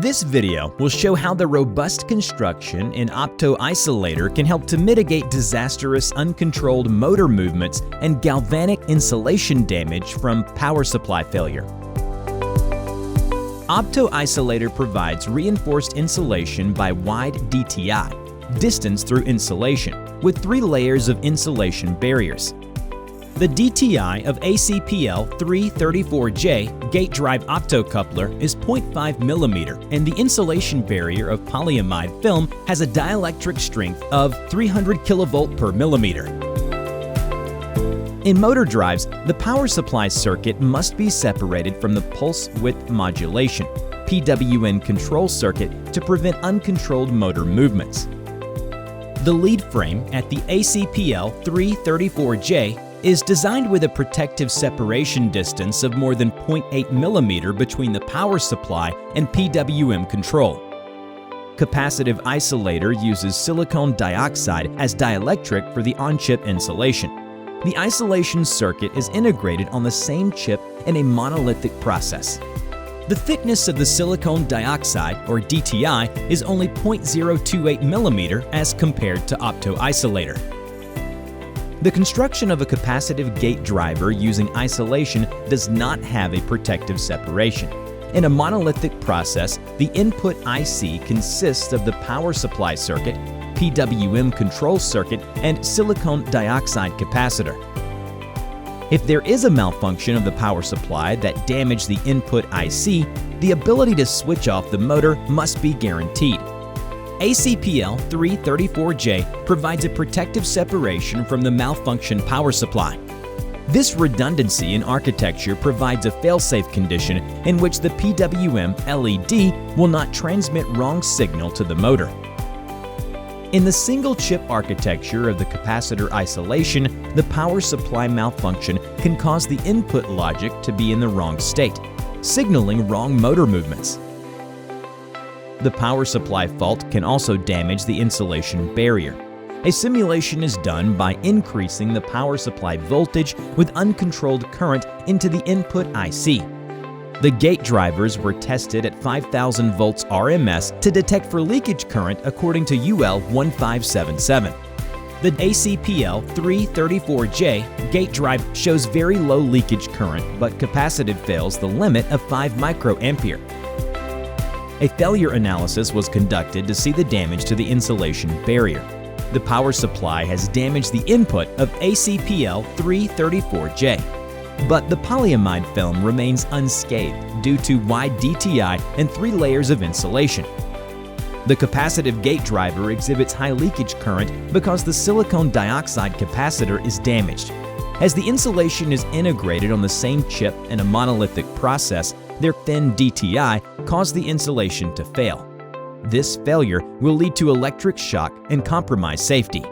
This video will show how the robust construction in Optoisolator can help to mitigate disastrous uncontrolled motor movements and galvanic insulation damage from power supply failure. Optoisolator provides reinforced insulation by wide DTI, distance through insulation, with 3 layers of insulation barriers. The DTI of ACPL 334J gate drive optocoupler is 0.5 mm, and the insulation barrier of polyimide film has a dielectric strength of 300 kV per millimeter. In motor drives, the power supply circuit must be separated from the pulse width modulation (PWM) control circuit to prevent uncontrolled motor movements. The lead frame at the ACPL 334J is designed with a protective separation distance of more than 0.8 mm between the power supply and PWM control. Capacitive isolator uses silicon dioxide as dielectric for the on-chip insulation. The isolation circuit is integrated on the same chip in a monolithic process. The thickness of the silicon dioxide, or DTI, is only 0.028 mm as compared to Optoisolator. The construction of a capacitive gate driver using isolation does not have a protective separation. In a monolithic process, the input IC consists of the power supply circuit, PWM control circuit, and silicon dioxide capacitor. If there is a malfunction of the power supply that damaged the input IC, the ability to switch off the motor must be guaranteed. ACPL 334J provides a protective separation from the malfunctioned power supply. This redundancy in architecture provides a fail-safe condition in which the PWM LED will not transmit wrong signal to the motor. In the single-chip architecture of the capacitor isolation, the power supply malfunction can cause the input logic to be in the wrong state, signaling wrong motor movements. The power supply fault can also damage the insulation barrier. A simulation is done by increasing the power supply voltage with uncontrolled current into the input IC. The gate drivers were tested at 5,000 volts RMS to detect for leakage current according to UL 1577. The ACPL 334J gate drive shows very low leakage current, but capacitive fails the limit of 5 microampere. A failure analysis was conducted to see the damage to the insulation barrier. The power supply has damaged the input of ACPL 334J, but the polyimide film remains unscathed due to wide DTI and 3 layers of insulation. The capacitive gate driver exhibits high leakage current because the silicon dioxide capacitor is damaged. As the insulation is integrated on the same chip in a monolithic process, their thin DTI caused the insulation to fail. This failure will lead to electric shock and compromise safety.